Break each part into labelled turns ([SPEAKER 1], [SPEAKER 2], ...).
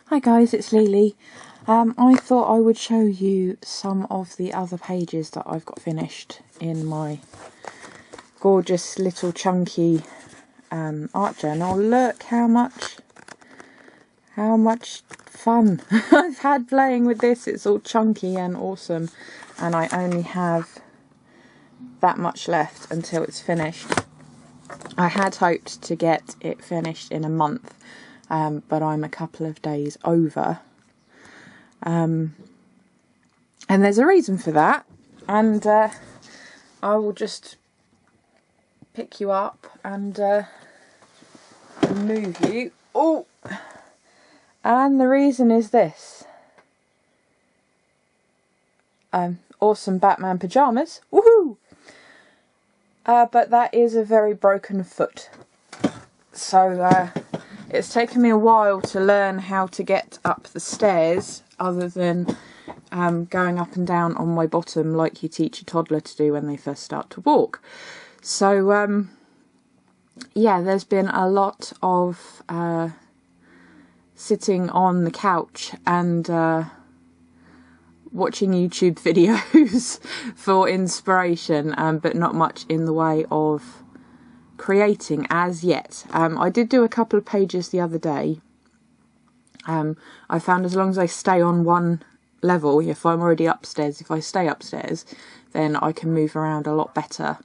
[SPEAKER 1] Hi guys, it's Lily. I thought I would show you some of the other pages that I've got finished in my gorgeous little chunky art journal. Look how much fun I've had playing with this. It's all chunky and awesome, and I only have that much left until it's finished. I had hoped to get it finished in a month, but I'm a couple of days over. And there's a reason for that, and I will just pick you up and move you. Oh, and the reason is this. Awesome Batman pyjamas. Woohoo! But that is a very broken foot. So it's taken me a while to learn how to get up the stairs, other than going up and down on my bottom like you teach a toddler to do when they first start to walk. So yeah, there's been a lot of sitting on the couch and watching YouTube videos for inspiration, but not much in the way of creating as yet. I did do a couple of pages the other day. I found as long as I stay on one level, if I'm already upstairs, if I stay upstairs, then I can move around a lot better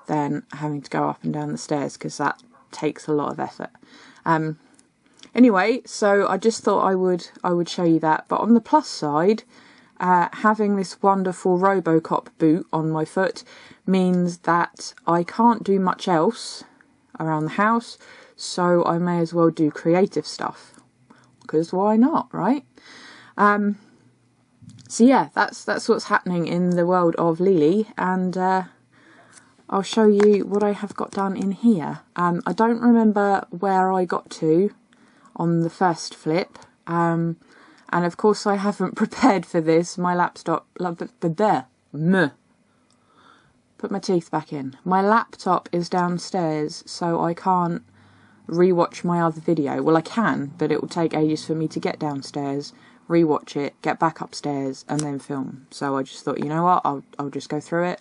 [SPEAKER 1] than having to go up and down the stairs, because that takes a lot of effort. Anyway, so I just thought I would show you that. But on the plus side, having this wonderful Robocop boot on my foot means that I can't do much else around the house, so I may as well do creative stuff, because why not, right? So yeah, that's what's happening in the world of Lily, and I'll show you what I have got done in here. I don't remember where I got to on the first flip, and of course I haven't prepared for this. My laptop, put my teeth back in. My laptop is downstairs, so I can't rewatch my other video. Well, I can, but it will take ages for me to get downstairs, rewatch it, get back upstairs, and then film. So I just thought, you know what, I'll just go through it.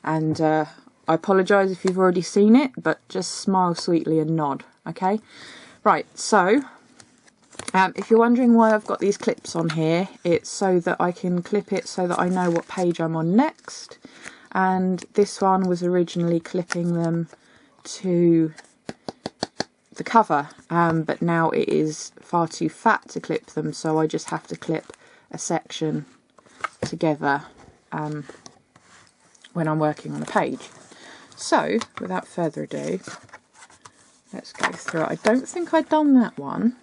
[SPEAKER 1] And I apologise if you've already seen it, but just smile sweetly and nod, okay? Right, so if you're wondering why I've got these clips on here, it's so that I can clip it so that I know what page I'm on next. And this one was originally clipping them to the cover, but now it is far too fat to clip them, so I just have to clip a section together when I'm working on a page. So, without further ado, let's go through it. I don't think I'd done that one.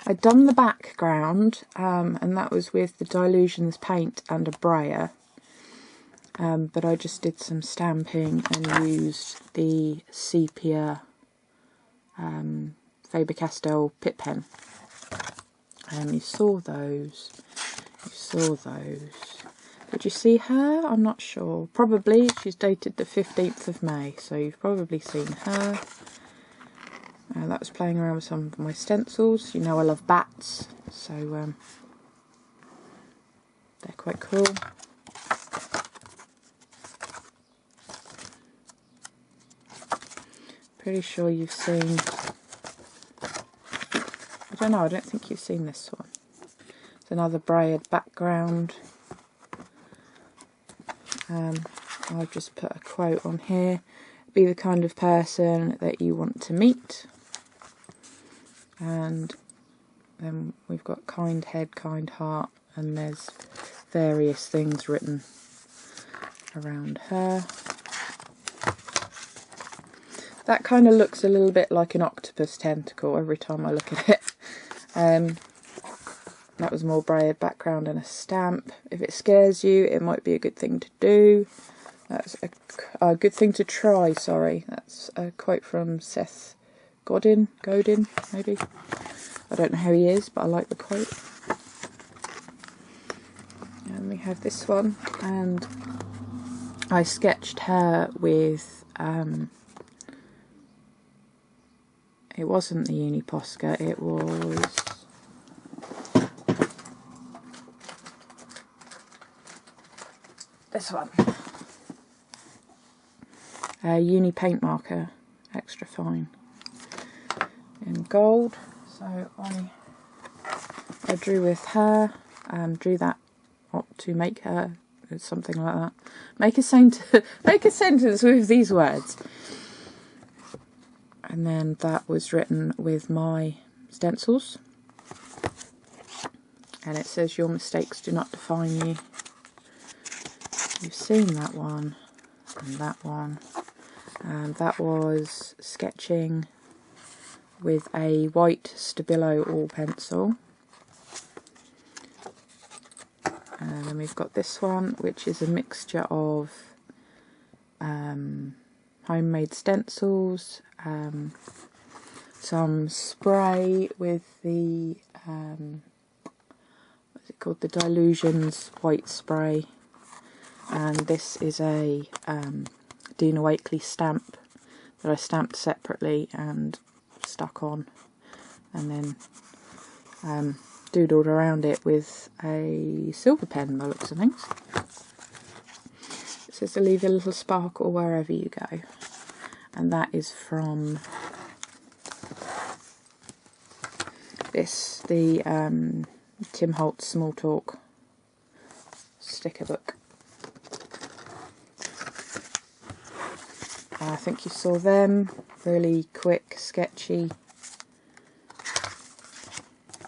[SPEAKER 1] I'd done the background, and that was with the Dylusions paint and a brayer. But I just did some stamping and used the sepia Faber-Castell Pitt pen. You saw those. Did you see her? I'm not sure. Probably. She's dated the 15th of May, so you've probably seen her. That was playing around with some of my stencils. You know I love bats, so they're quite cool. Pretty sure you've seen, I don't know, I don't think you've seen this one. It's another brayered background. I've just put a quote on here: be the kind of person that you want to meet. And then we've got kind head, kind heart, and there's various things written around her. That kind of looks a little bit like an octopus tentacle every time I look at it. That was more brayered background and a stamp. If it scares you, it might be a good thing to do. That's a good thing to try, sorry. That's a quote from Seth Godin, maybe. I don't know who he is, but I like the quote. And we have this one, and I sketched her with it wasn't the Uni Posca, it was this one. Uni paint marker, extra fine in gold. So I drew with her, drew that to make her something like that. Make a sentence with these words. And then that was written with my stencils. And it says, "Your mistakes do not define you." You've seen that one and that one. And that was sketching with a white Stabilo all pencil. And then we've got this one, which is a mixture of homemade stencils, some spray with the what's it called, the Dylusions white spray, and this is a Dina Wakley stamp that I stamped separately and stuck on, and then doodled around it with a silver pen by the looks of things. It says to leave a little sparkle wherever you go, and that is from the Tim Holtz Small Talk sticker book. I think you saw them, really quick, sketchy.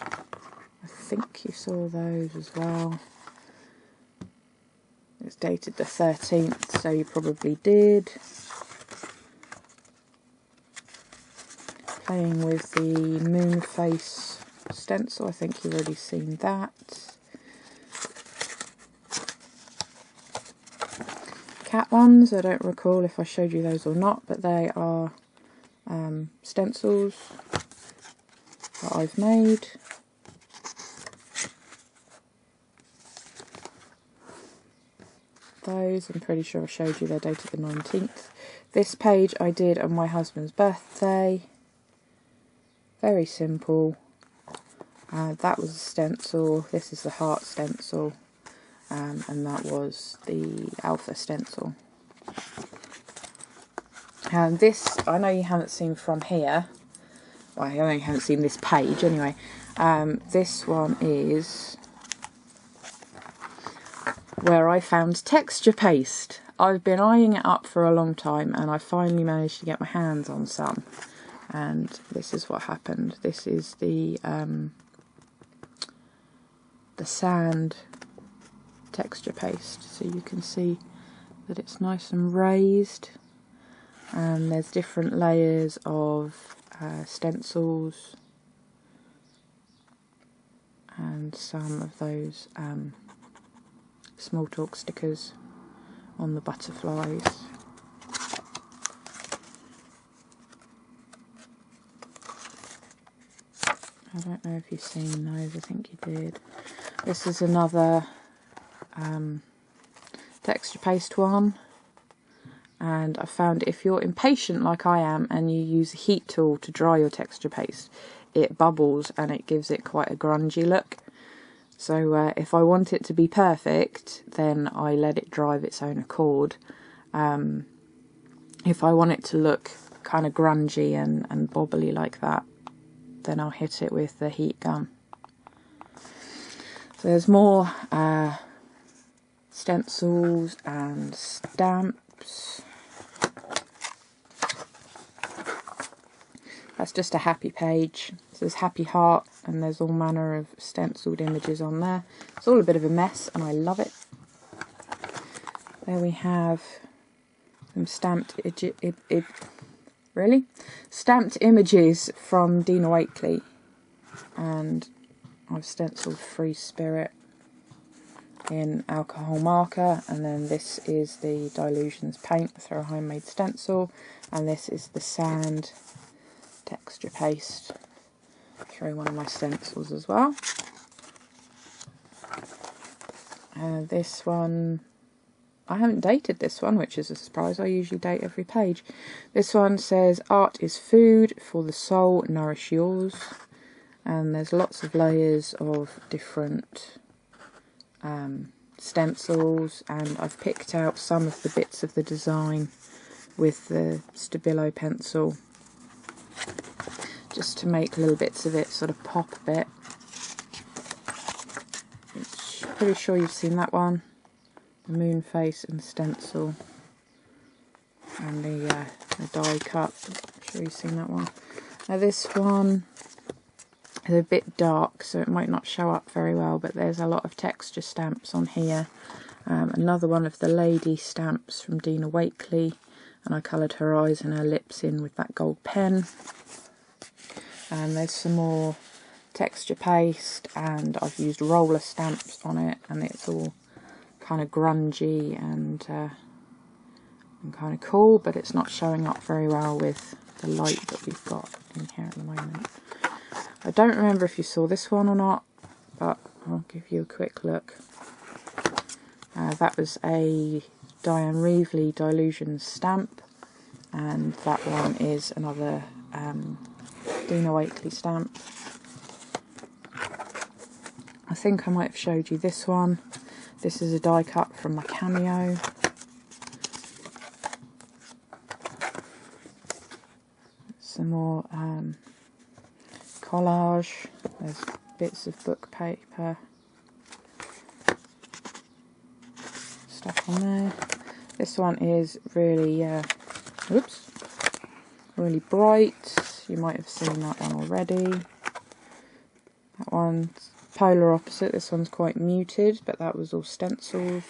[SPEAKER 1] I think you saw those as well. It's dated the 13th, so you probably did. Playing with the moon face stencil, I think you've already seen that. Cat ones, I don't recall if I showed you those or not, but they are stencils that I've made. Those, I'm pretty sure I showed you, they're dated the 19th. This page I did on my husband's birthday. Very simple. That was a stencil, this is the heart stencil, and that was the alpha stencil. And this, I know you haven't seen from here, well, I know you haven't seen this page anyway. This one is where I found texture paste. I've been eyeing it up for a long time, and I finally managed to get my hands on some. And this is what happened. This is the sand texture paste, so you can see that it's nice and raised, and there's different layers of stencils and some of those Small Talk stickers on the butterflies. I don't know if you've seen those, I think you did. This is another texture paste one, and I found if you're impatient like I am and you use a heat tool to dry your texture paste, it bubbles and it gives it quite a grungy look. So if I want it to be perfect, then I let it dry of its own accord. If I want it to look kind of grungy and bobbly like that, then I'll hit it with the heat gun. So there's more stencils and stamps. That's just a happy page. So there's happy heart, and there's all manner of stenciled images on there. It's all a bit of a mess, and I love it. There we have some stamped images from Dina Wakley, and I've stenciled Free Spirit in alcohol marker, and then this is the Dylusions paint through a homemade stencil, and this is the sand texture paste through one of my stencils as well. And this one, I haven't dated this one, which is a surprise. I usually date every page. This one says, "Art is food for the soul, nourish yours." And there's lots of layers of different stencils, and I've picked out some of the bits of the design with the Stabilo pencil just to make little bits of it sort of pop a bit. Pretty sure you've seen that one, the moon face and stencil, and the die cut. I'm sure you've seen that one. Now this one is a bit dark, so it might not show up very well, but there's a lot of texture stamps on here. Another one of the lady stamps from Dina Wakley, and I coloured her eyes and her lips in with that gold pen. And there's some more texture paste, and I've used roller stamps on it, and it's all kind of grungy and kind of cool, but it's not showing up very well with the light that we've got in here at the moment. I don't remember if you saw this one or not, but I'll give you a quick look. That was a Diane Reevely Dylusions stamp, and that one is another Dina Wakley stamp. I think I might have showed you this one. This is a die cut from my Cameo. Some more collage. There's bits of book paper stuff on there. This one is really, really bright. You might have seen that one already. That one's polar opposite. This one's quite muted, but that was all stenciled.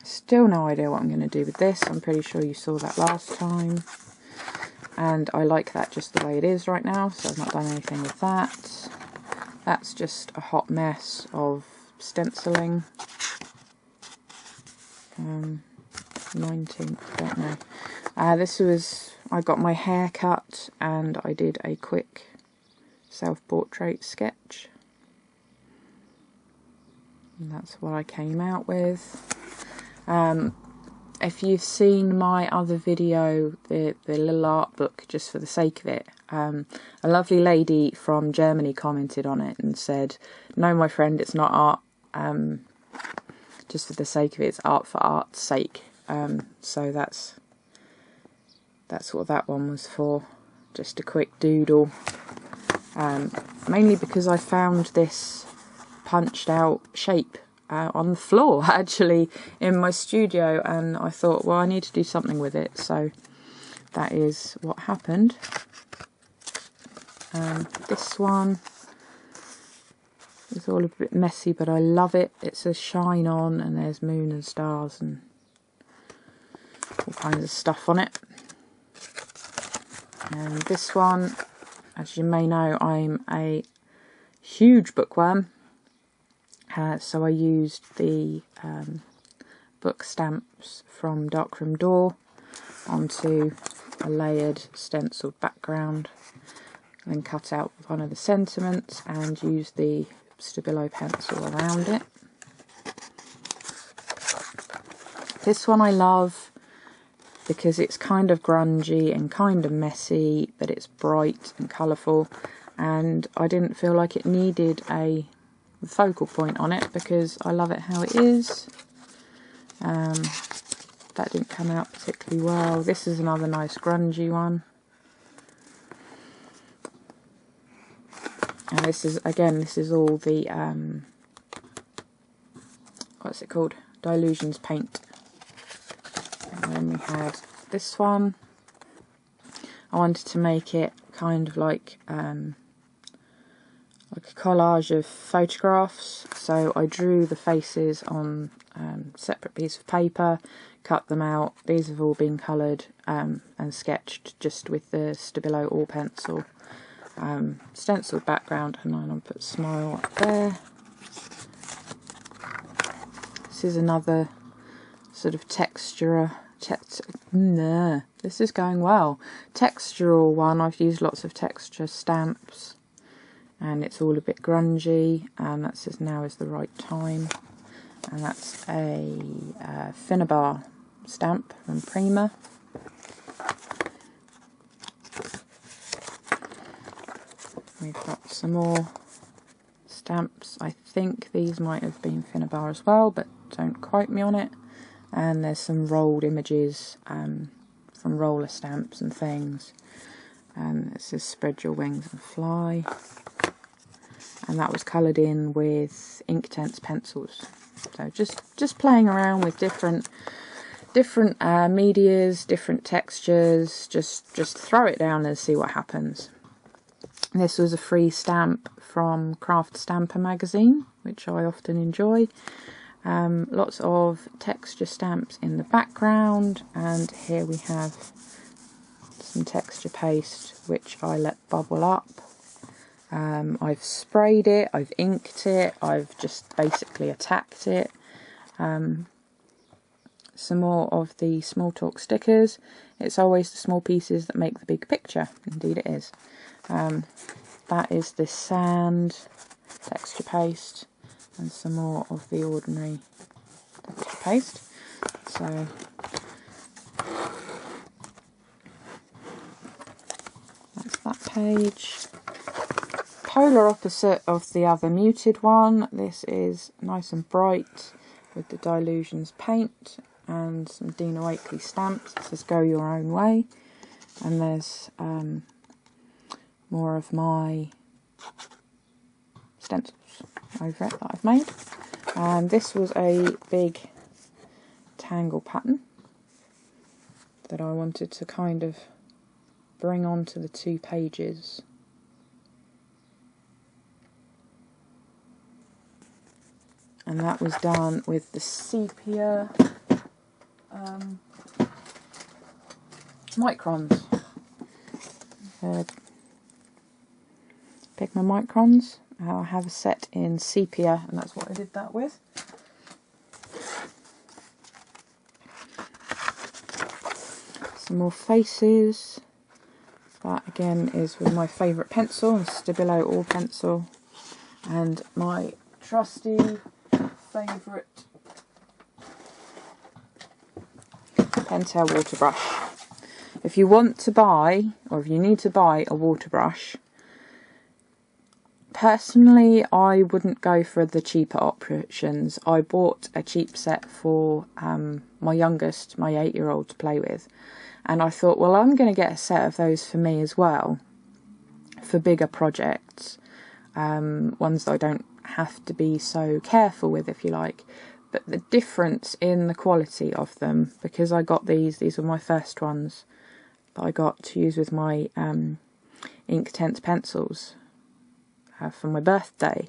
[SPEAKER 1] Still no idea what I'm going to do with this. I'm pretty sure you saw that last time. And I like that just the way it is right now, so I've not done anything with that. That's just a hot mess of stenciling. 19th, don't know. This was, I got my hair cut and I did a quick self-portrait sketch. And that's what I came out with. If you've seen my other video, the little art book, just for the sake of it, a lovely lady from Germany commented on it and said, "No, my friend, it's not art, just for the sake of it, it's art for art's sake." So that's what that one was for, just a quick doodle. Mainly because I found this punched out shape on the floor actually in my studio, and I thought, well, I need to do something with it, so that is what happened. This one is all a bit messy, but I love it. It says shine on, and there's moon and stars and all kinds of stuff on it. And this one, as you may know, I'm a huge bookworm. So I used the book stamps from Darkroom Door onto a layered stenciled background, and then cut out one of the sentiments and used the Stabilo pencil around it. This one I love because it's kind of grungy and kind of messy, but it's bright and colourful, and I didn't feel like it needed a focal point on it because I love it how it is. That didn't come out particularly well. This is another nice grungy one, and this is, again, this is all the what's it called, Dylusions paint. And then we had this one. I wanted to make it kind of like a collage of photographs, so I drew the faces on separate piece of paper, cut them out. These have all been coloured and sketched just with the Stabilo All Pencil stenciled background, and then I'll put Smile up there. This is another sort of textural one. I've used lots of texture stamps, and it's all a bit grungy, and that says now is the right time, and that's a Finnabar stamp from Prima. We've got some more stamps. I think these might have been Finnabar as well, but don't quote me on it. And there's some rolled images from roller stamps and things. And it says spread your wings and fly. And that was coloured in with Inktense pencils. So just playing around with different medias, different textures. Just throw it down and see what happens. This was a free stamp from Craft Stamper magazine, which I often enjoy. Lots of texture stamps in the background, and here we have some texture paste which I let bubble up. I've sprayed it, I've inked it, I've just basically attacked it. Some more of the Small Talk stickers. It's always the small pieces that make the big picture. Indeed it is. That is the sand texture paste, and some more of the ordinary texture paste. So that's that page. Polar opposite of the other muted one. This is nice and bright with the Dylusions paint and some Dina Wakley stamps. It says go your own way, and there's more of my stencils over it that I've made. And this was a big tangle pattern that I wanted to kind of bring onto the 2 pages. And that was done with the sepia microns. Pick my microns. I have a set in sepia, and that's what I did that with. Some more faces. That again is with my favourite pencil, the Stabilo All pencil, and my trusty favourite Pentel water brush. If you want to buy, or if you need to buy a water brush, personally I wouldn't go for the cheaper options. I bought a cheap set for my youngest, my 8-year-old, to play with, and I thought, well, I'm going to get a set of those for me as well, for bigger projects, ones that I don't have to be so careful with, if you like. But the difference in the quality of them, because I got these were my first ones that I got to use with my Inktense pencils for my birthday,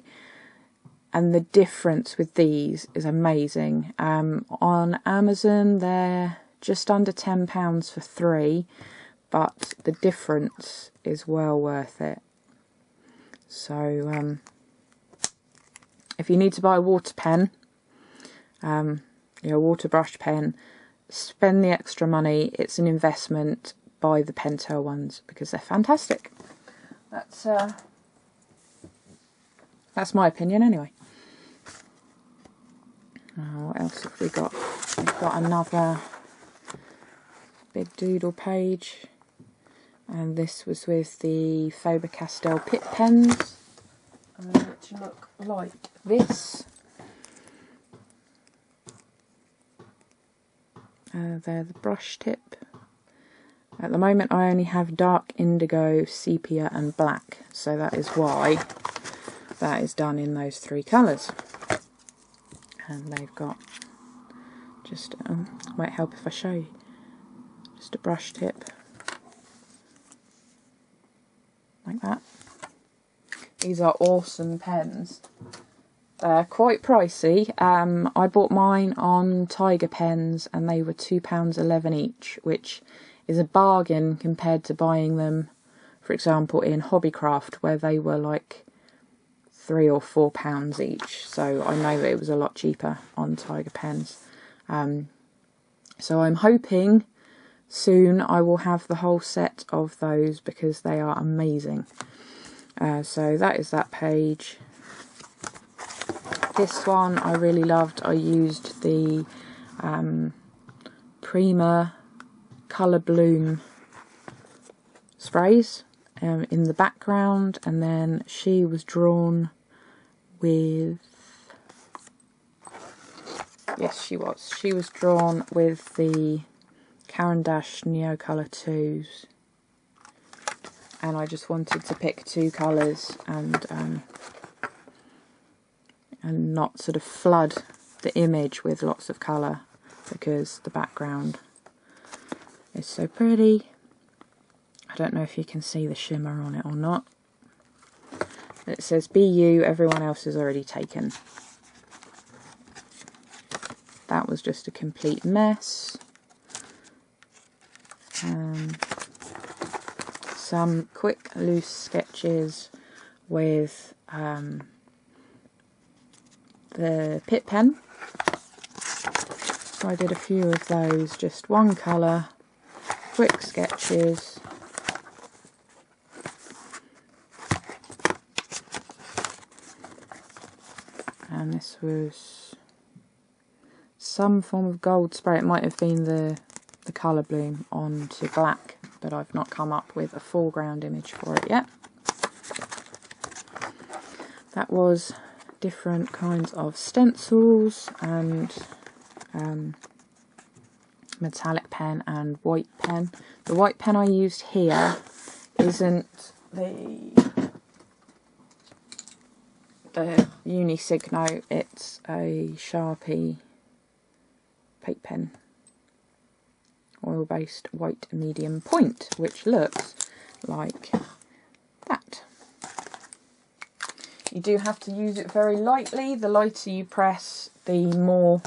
[SPEAKER 1] and the difference with these is amazing. On Amazon they're just under £10 for 3, but the difference is well worth it. So if you need to buy a water pen, water brush pen, spend the extra money. It's an investment. Buy the Pentel ones because they're fantastic. That's my opinion anyway. What else have we got? We've got another big doodle page, and this was with the Faber-Castell Pitt pens, which look like this. They're the brush tip. At the moment I only have dark indigo, sepia and black, so that is why that is done in those 3 colours. And they've got just, might help if I show you, just a brush tip, like that. These are awesome pens. They're quite pricey. I bought mine on Tiger Pens and they were £2.11 each, which is a bargain compared to buying them, for example, in Hobbycraft, where they were like £3 or £4 each. So I know that it was a lot cheaper on Tiger Pens. So I'm hoping soon I will have the whole set of those because they are amazing. So that is that page. This one I really loved. I used the Prima Colour Bloom sprays in the background, and then she was drawn with... Yes, she was. She was drawn with the Caran d'Ache Neocolor 2s. And I just wanted to pick 2 colours and not sort of flood the image with lots of colour, because the background is so pretty. I don't know if you can see the shimmer on it or not. It says "Be you, everyone else is already taken." That was just a complete mess. Some quick loose sketches with the Pitt pen. So I did a few of those, just one colour, quick sketches. And this was some form of gold spray. It might have been the colour bloom onto black, but I've not come up with a foreground image for it yet. That was different kinds of stencils and metallic pen and white pen. The white pen I used here isn't the Unisigno, it's a Sharpie paint pen, oil-based white medium point, which looks like that. You do have to use it very lightly. The lighter you press, the more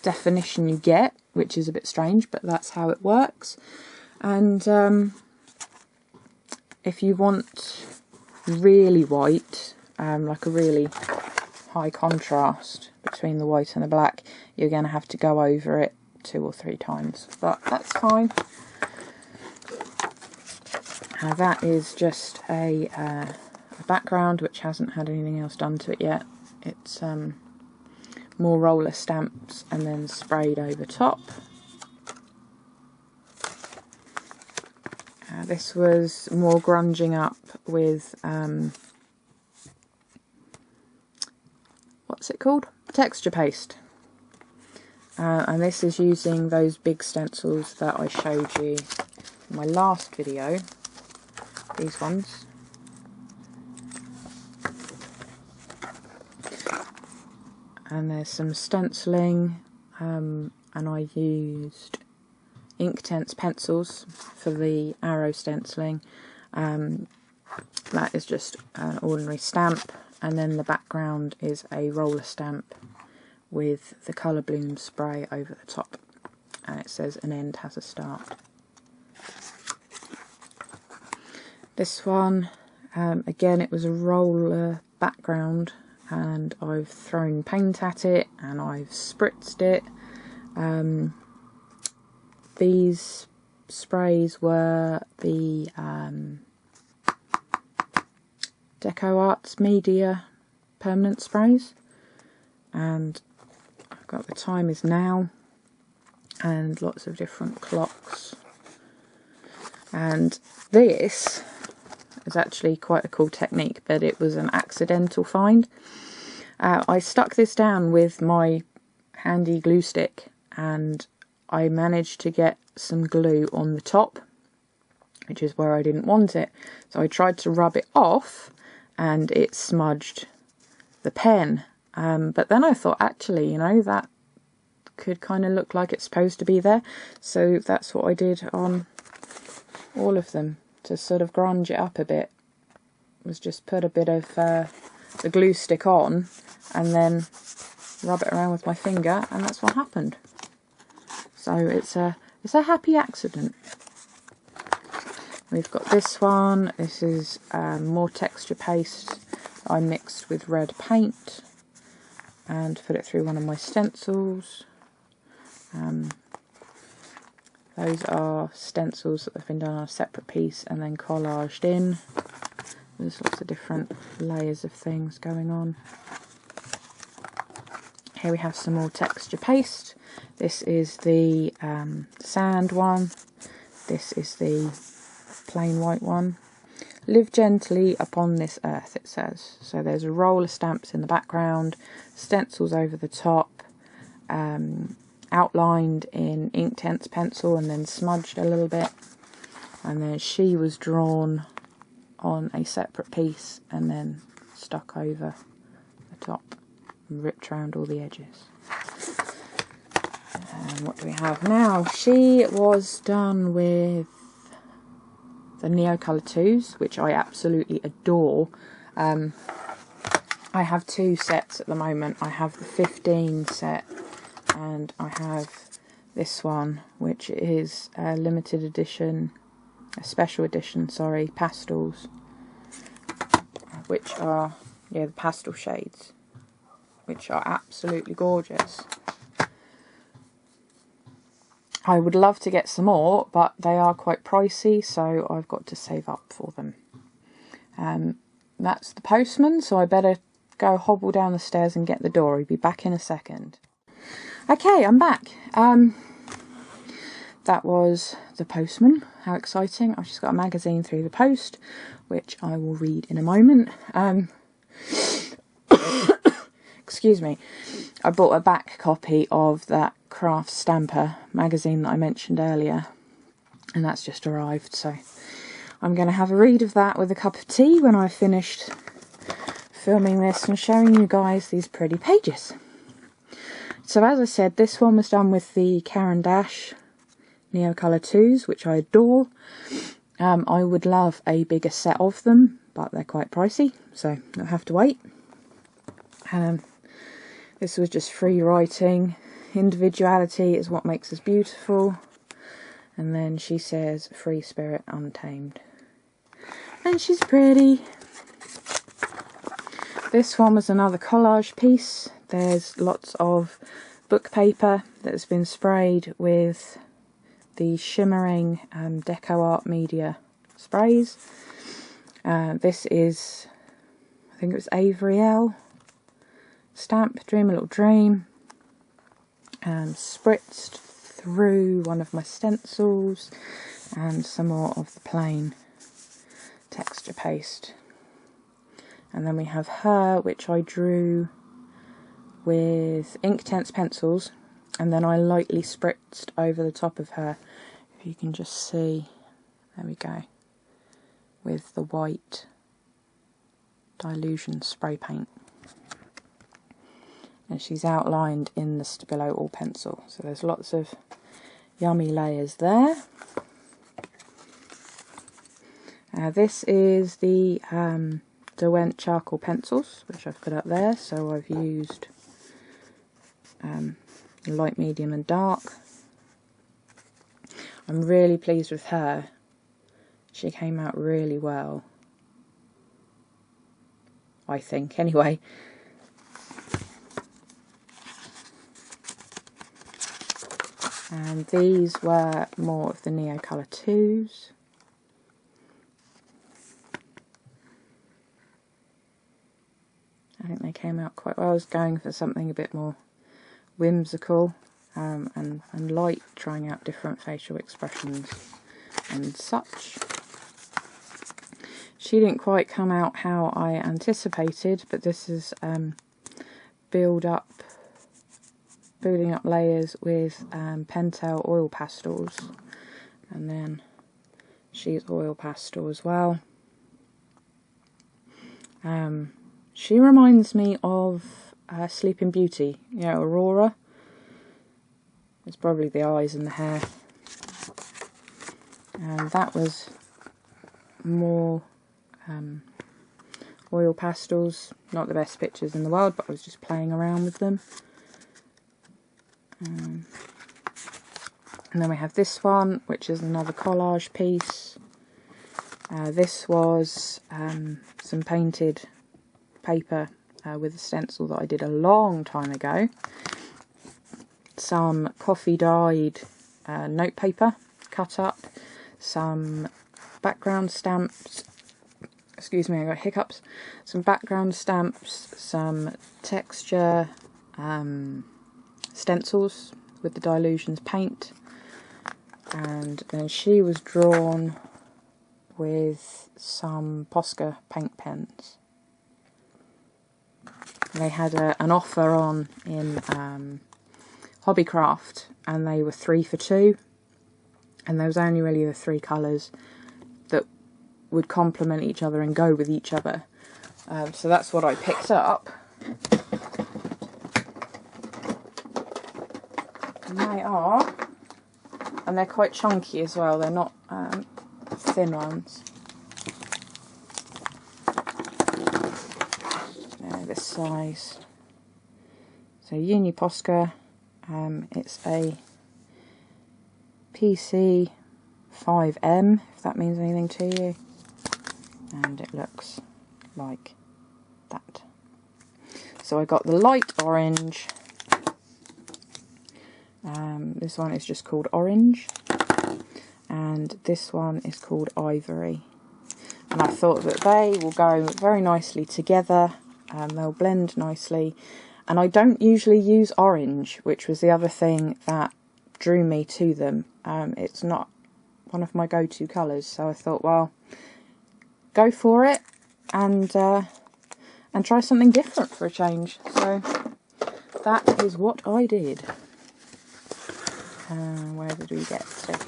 [SPEAKER 1] definition you get, which is a bit strange, but that's how it works. And if you want really white, like a really high contrast between the white and the black, you're going to have to go over it 2 or 3 times, but that's fine. That is just a background which hasn't had anything else done to it yet. It's more roller stamps and then sprayed over top. This was more grunging up with what's it called? Texture paste. And this is using those big stencils that I showed you in my last video. These ones. And there's some stenciling, and I used Inktense pencils for the arrow stenciling. That is just an ordinary stamp, and then the background is a roller stamp with the colour bloom spray over the top, and it says "An end has a start." This one, again, it was a roller background, and I've thrown paint at it and I've spritzed it. These sprays were the Deco Arts Media permanent sprays, and I've got the time is now and lots of different clocks. And this is actually quite a cool technique, but it was an accidental find. I stuck this down with my handy glue stick, and I managed to get some glue on the top, which is where I didn't want it. So I tried to rub it off and it smudged the pen. But then I thought, actually, you know, that could kind of look like it's supposed to be there. So that's what I did on all of them, to sort of grunge it up a bit. Was just put a bit of the glue stick on and then rub it around with my finger, and that's what happened. So it's a happy accident. We've got this one. This is more texture paste I mixed with red paint and put it through one of my stencils. Those are stencils that have been done on a separate piece and then collaged in. There's lots of different layers of things going on. Here we have some more texture paste. This is the sand one. This is the plain white one. Live gently upon this earth, it says. So there's a roll of stamps in the background, stencils over the top, outlined in Inktense pencil and then smudged a little bit. And then she was drawn on a separate piece and then stuck over the top and ripped around all the edges. And what do we have now? She was done with the Neocolor 2s, which I absolutely adore. I have two sets at the moment. I have the 15 set and I have this one, which is a limited edition, a special edition, sorry, pastels, which are, yeah, the pastel shades, which are absolutely gorgeous. I would love to get some more, but they are quite pricey, so I've got to save up for them. That's the postman, so I better go hobble down the stairs and get the door. He'll be back in a second. Okay, I'm back. That was the postman. How exciting. I've just got a magazine through the post, which I will read in a moment. Excuse me. I bought a back copy of that Craft Stamper magazine that I mentioned earlier, and that's just arrived, so I'm going to have a read of that with a cup of tea when I've finished filming this and showing you guys these pretty pages. So as I said, this one was done with the Caran d'Ache Neocolor 2s, which I adore. I would love a bigger set of them, but they're quite pricey, so I'll have to wait. This was just free writing. Individuality is what makes us beautiful. And then she says, free spirit untamed. And she's pretty. This one was another collage piece. There's lots of book paper that's been sprayed with the shimmering Deco Art Media sprays. This is, I think it was Avery L. stamp, Dream a Little Dream, and spritzed through one of my stencils and some more of the plain texture paste. And then we have her, which I drew with Inktense pencils, and then I lightly spritzed over the top of her, if you can just see, there we go, with the white Dylusion spray paint. And she's outlined in the Stabilo All Pencil. So there's lots of yummy layers there. This is the Derwent charcoal pencils, which I've put up there. So I've used light, medium and dark. I'm really pleased with her. She came out really well, I think, anyway. And these were more of the Neocolor 2s. I think they came out quite well. I was going for something a bit more whimsical and light, trying out different facial expressions and such. She didn't quite come out how I anticipated, but this is building up layers with Pentel oil pastels, and then she's oil pastel as well. She reminds me of Sleeping Beauty, you know, Aurora. It's probably the eyes and the hair. And that was more oil pastels. Not the best pictures in the world, but I was just playing around with them. And then we have this one, which is another collage piece. This was some painted paper with a stencil that I did a long time ago. Some coffee dyed note paper cut up, some background stamps, excuse me, I got hiccups, some background stamps, some texture stencils with the Dylusions paint, and then she was drawn with some Posca paint pens. They had an offer on in Hobbycraft, and they were 3 for 2, and there was only really the 3 colours that would complement each other and go with each other. So that's what I picked up. And they are, and they're quite chunky as well, they're not thin ones. They're this size. So Uni Posca, it's a PC 5M, if that means anything to you. And it looks like that. So I got the light orange. This one is just called Orange, and this one is called Ivory. And I thought that they will go very nicely together, they'll blend nicely. And I don't usually use orange, which was the other thing that drew me to them. It's not one of my go-to colours, so I thought, well, go for it and try something different for a change. So that is what I did. Where did we get to?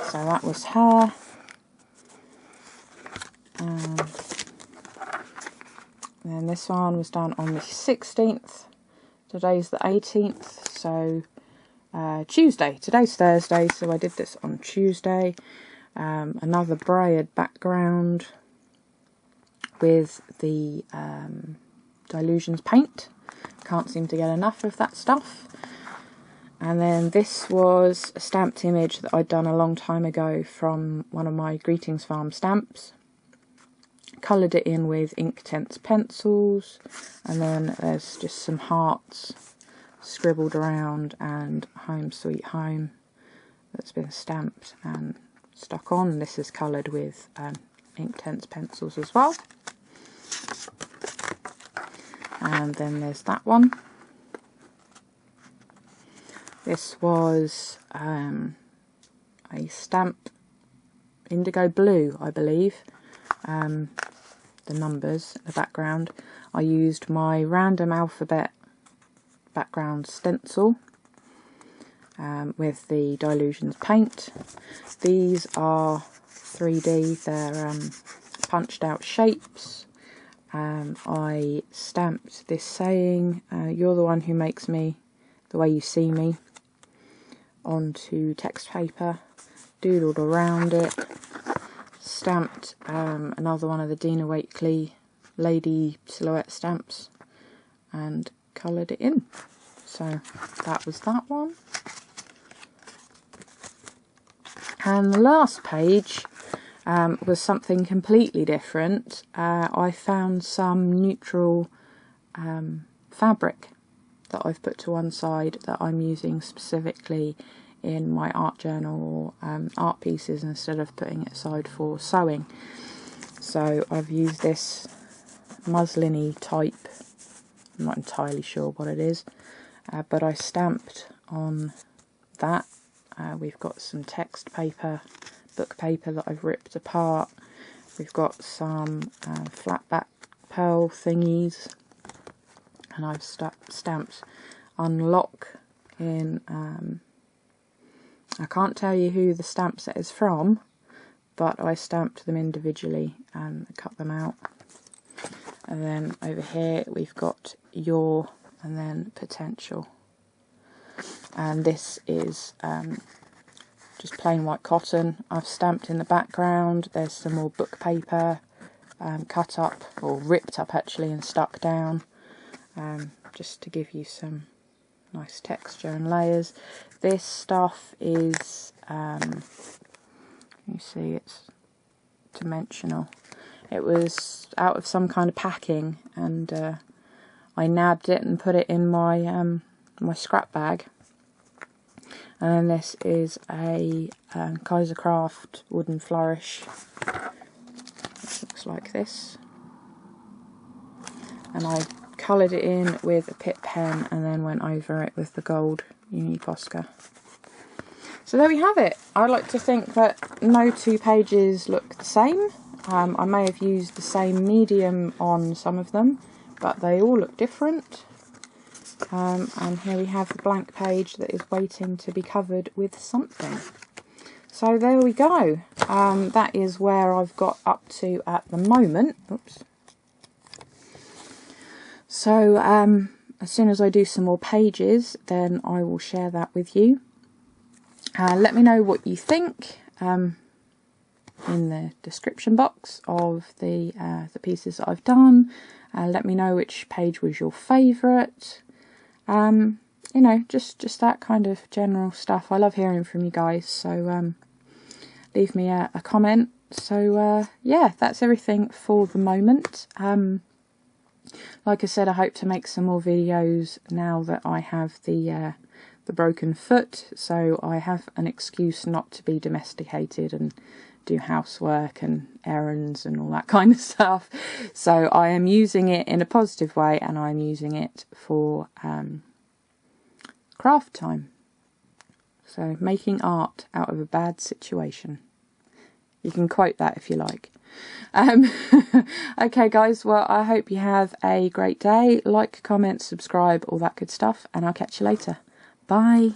[SPEAKER 1] So that was her. And then this one was done on the 16th. Today's the 18th, so Tuesday. Today's Thursday, so I did this on Tuesday. Another braid background with the Dylusions paint. Can't seem to get enough of that stuff. And then this was a stamped image that I'd done a long time ago from one of my Greetings Farm stamps. Coloured it in with Inktense pencils, and then there's just some hearts scribbled around and Home Sweet Home that's been stamped and stuck on. This is coloured with Inktense pencils as well. And then there's that one. This was a stamp indigo blue, I believe. The numbers in the background. I used my random alphabet background stencil with the Dylusions paint. These are 3D, they're punched out shapes. I stamped this saying, "You're the one who makes me the way you see me," onto text paper, doodled around it, stamped another one of the Dina Wakley lady silhouette stamps and coloured it in. So that was that one. And the last page was something completely different. I found some neutral fabric that I've put to one side that I'm using specifically in my art journal or art pieces instead of putting it aside for sewing. So I've used this muslin-y type, I'm not entirely sure what it is, but I stamped on that. We've got some text paper, book paper that I've ripped apart. We've got some flat back pearl thingies, and I've stamped Unlock in, I can't tell you who the stamp set is from, but I stamped them individually and cut them out. And then over here we've got Your and then Potential. And this is just plain white cotton. I've stamped in the background. There's some more book paper cut up, or ripped up actually, and stuck down, just to give you some nice texture and layers. This stuff is, you see it's dimensional. It was out of some kind of packing, and I nabbed it and put it in my my scrap bag. And then this is a Kaisercraft wooden flourish. It looks like this. And I coloured it in with a Pitt pen and then went over it with the gold Uni Posca. So there we have it. I like to think that no two pages look the same. I may have used the same medium on some of them, but they all look different. And here we have the blank page that is waiting to be covered with something. So there we go. That is where I've got up to at the moment. Oops. So as soon as I do some more pages, then I will share that with you. Let me know what you think in the description box of the pieces that I've done. Let me know which page was your favourite. You know, just that kind of general stuff. I love hearing from you guys, so leave me a comment. So yeah, that's everything for the moment. Like I said, I hope to make some more videos now that I have the broken foot, so I have an excuse not to be domesticated and do housework and errands and all that kind of stuff. So I am using it in a positive way, and I'm using it for craft time. So making art out of a bad situation. You can quote that if you like. Okay guys, well I hope you have a great day. Like, comment, subscribe, all that good stuff, and I'll catch you later. Bye.